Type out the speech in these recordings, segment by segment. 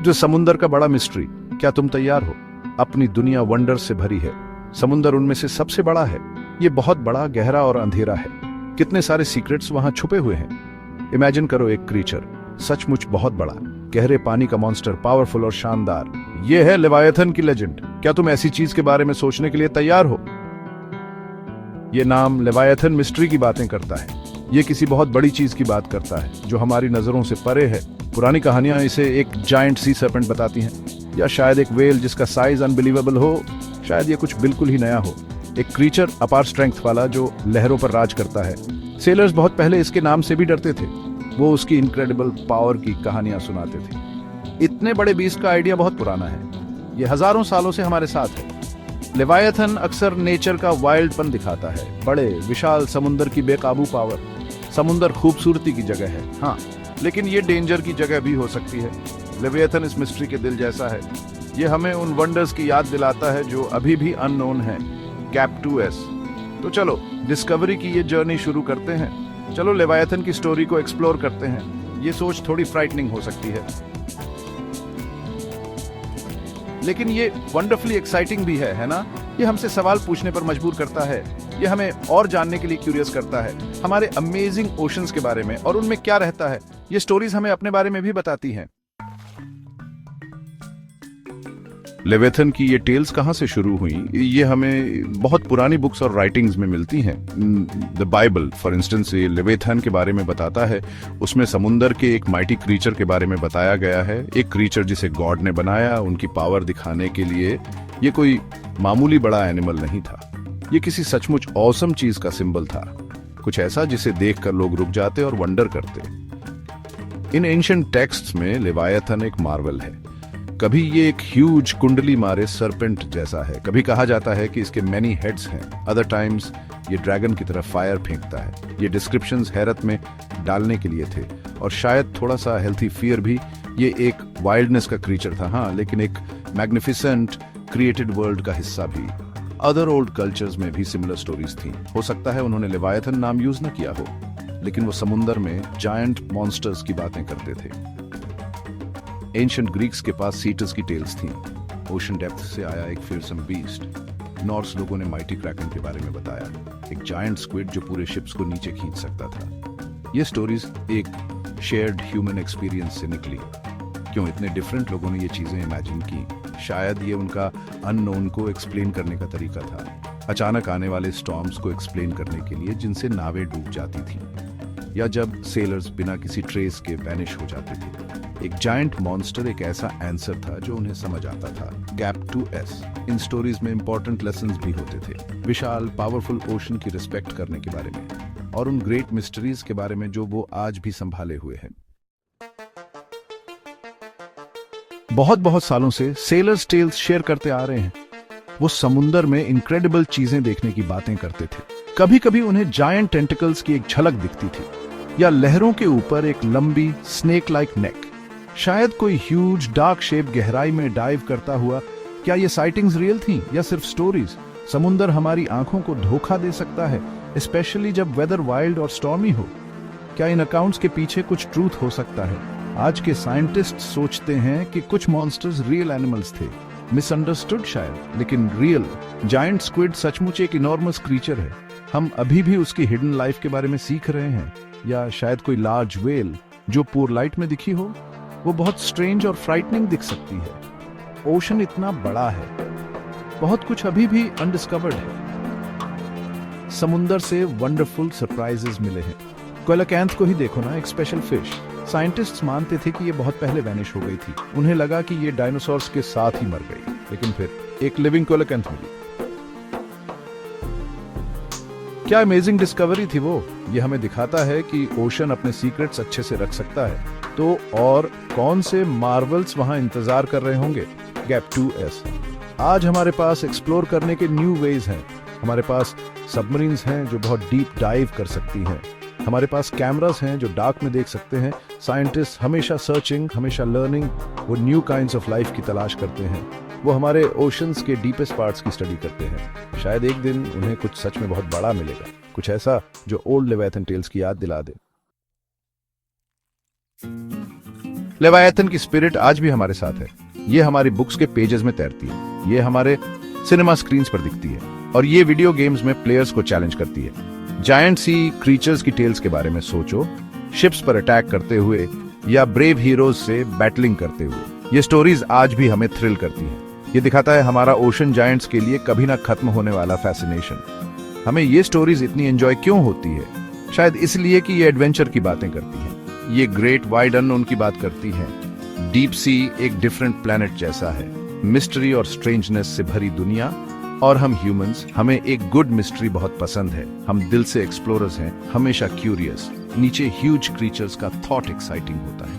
जो समुंदर का बड़ा मिस्ट्री। क्या तुम तैयार हो? अपनी दुनिया वंडर से भरी है, समुंदर उनमें से सबसे बड़ा है। ये बहुत बड़ा, गहरा और अंधेरा है। कितने सारे सीक्रेट्स वहां छुपे हुए हैं। इमेजिन करो एक क्रीचर, सचमुच बहुत बड़ा, गहरे पानी का मॉन्स्टर, पावरफुल और शानदार। ये है लेवायथन की लेजेंड। क्या तुम ऐसी चीज के बारे में सोचने के लिए तैयार हो? ये नाम लेवायथन मिस्ट्री की बातें करता है। ये किसी बहुत बड़ी चीज की बात करता है जो हमारी नजरों से परे है। पुरानी कहानियां इसे एक जायंट सी सर्पेंट बताती हैं, या शायद एक वेल जिसका साइज अनबिलीवेबल हो। शायद ये कुछ बिल्कुल ही नया हो, एक क्रीचर अपार स्ट्रेंथ वाला जो लहरों पर राज करता है। सेलर्स बहुत पहले इसके नाम से भी डरते थे। वो उसकी इनक्रेडिबल पावर की कहानियां सुनाते थे। इतने बड़े बीस्ट का आइडिया बहुत पुराना है, ये हजारों सालों से हमारे साथ है। लेवायथन अक्सर नेचर का वाइल्डपन दिखाता है, बड़े विशाल समुंदर की बेकाबू पावर। समुंदर खूबसूरती की जगह है, हाँ, लेकिन ये डेंजर की जगह भी हो सकती है। लेविएथन इस मिस्ट्री के दिल जैसा है। ये हमें उन वंडर्स की याद दिलाता है जो अभी भी अननोन है। Gap 2S। तो चलो डिस्कवरी की ये जर्नी शुरू करते हैं। चलो लेविएथन की स्टोरी को एक्सप्लोर करते हैं। ये सोच थोड़ी फ्राइटनिंग हो सकती है, लेकिन ये वंडरफुली एक्साइटिंग भी है ना? ये हमसे सवाल पूछने पर मजबूर करता है। ये हमें और जानने के लिए क्यूरियस करता है, हमारे अमेजिंग ओशंस के बारे में और उनमें क्या रहता है। ये स्टोरीज हमें अपने बारे में भी बताती हैं। लेविएथन की ये टेल्स कहाँ से शुरू हुई? ये हमें बहुत पुरानी बुक्स और राइटिंग्स में मिलती हैं। द बाइबल फॉर इंस्टेंस ये लेविएथन के बारे में बताता है। उसमें समुंदर के एक माइटी क्रीचर के बारे में बताया गया है, एक क्रीचर जिसे गॉड ने बनाया उनकी पावर दिखाने के लिए। ये कोई मामूली बड़ा एनिमल नहीं था, ये किसी सचमुच ऑसम चीज का सिंबल था, कुछ ऐसा जिसे देखकर लोग रुक जाते और वंडर करते। इन एंशिएंट टेक्स्ट्स में लेविएथन एक मार्वल है। कभी ये एक ह्यूज कुंडली मारे सरपेंट जैसा है, कभी कहा जाता है कि इसके मैनी हेड्स हैं, अदर टाइम्स ये ड्रैगन की तरह फायर फेंकता है। ये डिस्क्रिप्शंस हैरत में डालने के लिए थे और शायद थोड़ा सा हेल्थी फियर भी। ये एक वाइल्डनेस का क्रीचर था, हाँ, लेकिन एक मैग्निफिसेंट क्रिएटेड वर्ल्ड का हिस्सा भी। अदर ओल्ड कल्चर्स में भी सिमिलर स्टोरीज थी। हो सकता है उन्होंने लेविएथन नाम यूज न किया हो, लेकिन वो समुंदर में जायंट मॉन्स्टर्स की बातें करते थे। एंशिएंट ग्रीक्स के पास सीटस की टेल्स थीं। ओशन डेप्थ से आया एक फियरसम बीस्ट। नॉर्स लोगों ने माइटी क्रैकन के बारे में बताया, एक जायंट स्क्विड जो पूरे शिप्स को नीचे खींच सकता था। ये स्टोरीज एक शेयर्ड ह्यूमन एक्सपीरियंस से निकली। क्यों इतने डिफरेंट लोगों ने ये चीजें इमेजिन की? शायद ये उनका अननोन को एक्सप्लेन करने का तरीका था। अचानक आने वाले स्टॉर्म्स को एक्सप्लेन करने के लिए जिनसे नावें डूब जाती थीं, या जब सेलर्स बिना किसी ट्रेस के वैनिश हो जाते थे। एक जायंट मॉन्स्टर एक ऐसा आंसर था जो उन्हें समझ आता था। Gap 2S। इन स्टोरीज में इंपॉर्टेंट लेसन्स भी होते थे, विशाल पावरफुल ओशन की रिस्पेक्ट करने के बारे में और उन ग्रेट मिस्ट्रीज के बारे में जो वो आज भी संभाले हुए हैं। बहुत बहुत सालों से सेलर्स टेल्स शेयर करते आ रहे हैं। वो समुंदर में इनक्रेडिबल चीजें देखने की बातें करते थे। कभी कभी उन्हें जायंट टेंटिकल्स की एक झलक दिखती थी, या लहरों के ऊपर एक लंबी स्नेक लाइक नेक। शायद कोई ह्यूज डार्क शेप गहराई में डाइव करता हुआ। क्या ये साइटिंग्स रियल थी या सिर्फ स्टोरीज? समुंदर हमारी आंखों को धोखा दे सकता है, स्पेशली जब वेदर वाइल्ड और स्टॉर्मी हो। क्या इन अकाउंट्स के पीछे कुछ ट्रूथ हो सकता है? आज के साइंटिस्ट सोचते हैं कि कुछ मॉन्स्टर्स रियल एनिमल्स थे, मिसअंडरस्टूड शायद, लेकिन रियल। जायंट स्क्विड सचमुच एक इनॉर्मस क्रीचर है। हम अभी भी उसकी हिडन लाइफ के बारे में सीख रहे हैं। या शायद कोई लार्ज वेल जो पूर लाइट में दिखी हो, वो बहुत स्ट्रेंज और फ्राइटनिंग दिख सकती है। ओशन इतना बड़ा है, बहुत कुछ अभी भी अनडिस्कवर्ड है। समुंदर से वंडरफुल सरप्राइजेस मिले हैं। कोएलाकैंथ को ही देखो ना, एक स्पेशल फिश। साइंटिस्ट्स मानते थे कि ये बहुत पहले वैनिश हो गई थी। उन्हें लगा कि ये डायनासोर्स के साथ ही मर गई, लेकिन फिर एक लिविंग कोएलाकैंथ मिली। क्या अमेजिंग डिस्कवरी थी वो! ये हमें दिखाता है कि ओशन अपने सीक्रेट्स अच्छे से रख सकता है। तो और कौन से मार्वल्स वहां इंतजार कर रहे होंगे? Gap 2S। आज हमारे पास एक्सप्लोर करने के न्यू वेज हैं। हमारे पास सबमरीन्स हैं जो बहुत डीप डाइव कर सकती हैं। हमारे पास कैमरास हैं जो डार्क में देख सकते हैं। साइंटिस्ट हमेशा सर्चिंग, हमेशा लर्निंग। वो न्यू काइंड्स ऑफ लाइफ की तलाश करते हैं। वो हमारे ओशंस के डीपेस्ट पार्ट्स की स्टडी करते हैं। शायद एक दिन उन्हें कुछ सच में बहुत बड़ा मिलेगा, कुछ ऐसा जो ओल्ड लेविएथन टेल्स की याद दिला दे। लेवायथन की स्पिरिट आज भी हमारे साथ है। ये हमारी बुक्स के पेजेस में तैरती है, ये हमारे सिनेमा स्क्रीन्स पर दिखती है, और ये वीडियो गेम्स में प्लेयर्स को चैलेंज करती है। जायंट सी क्रीचर्स की टेल्स के बारे में सोचो, शिप्स पर अटैक करते हुए या ब्रेव हीरोज से बैटलिंग करते हुए। ये स्टोरीज आज भी हमें थ्रिल करती हैं। ये दिखाता है हमारा ओशन जायंट्स के लिए कभी ना खत्म होने वाला फैसिनेशन। हमें ये स्टोरीज इतनी एंजॉय क्यों होती है? शायद इसलिए कि ये एडवेंचर की बातें करती हैं, ये ग्रेट वाइड अननोन की बात करती हैं। डीप सी एक डिफरेंट प्लेनेट जैसा है, मिस्ट्री और स्ट्रेंजनेस से भरी दुनिया, और हम ह्यूमंस, हमें एक गुड मिस्ट्री बहुत पसंद है। हम दिल से एक्सप्लोरर्स हैं, हमेशा क्यूरियस। नीचे ह्यूज क्रीचर्स का थॉट एक्साइटिंग होता है।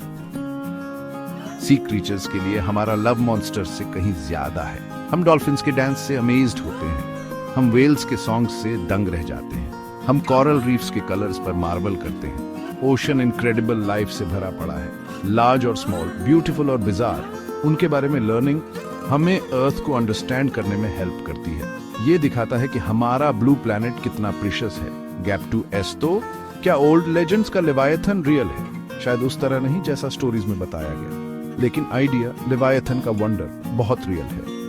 सी क्रीचर्स के लिए हमारा लव मॉन्स्टर्स से कहीं ज्यादा है। हम डॉल्फिन्स के डांस से अमेज्ड होते हैं, हम वेल्स के सॉन्ग्स से दंग रह जाते हैं, हम कोरल रीफ्स के कलर्स पर मार्वल करते हैं। ओशन इनक्रेडिबल लाइफ से भरा पड़ा है, लार्ज और स्मॉल, ब्यूटीफुल और बिजार। उनके बारे में लर्निंग हमें अर्थ को अंडरस्टैंड करने में हेल्प करती है। ये दिखाता है कि हमारा ब्लू प्लैनेट कितना प्रीशियस है। गैप टू एस तो क्या ओल्ड लेजेंड्स का लेवायथन रियल है? शायद उस तरह नहीं जैसा स्टोरीज में बताया गया, लेकिन आइडिया लेवायथन का वंडर बहुत रियल है।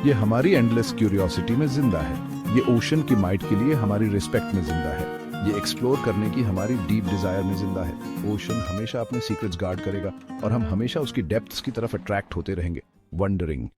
ये हमारी एंडलेस क्यूरियोसिटी में जिंदा है, ये ओशन की माइट के लिए हमारी रिस्पेक्ट में जिंदा है, ये एक्सप्लोर करने की हमारी डीप डिजायर में जिंदा है। ओशन हमेशा अपने सीक्रेट्स गार्ड करेगा और हम हमेशा उसकी डेप्थ्स की तरफ अट्रैक्ट होते रहेंगे, वंडरिंग।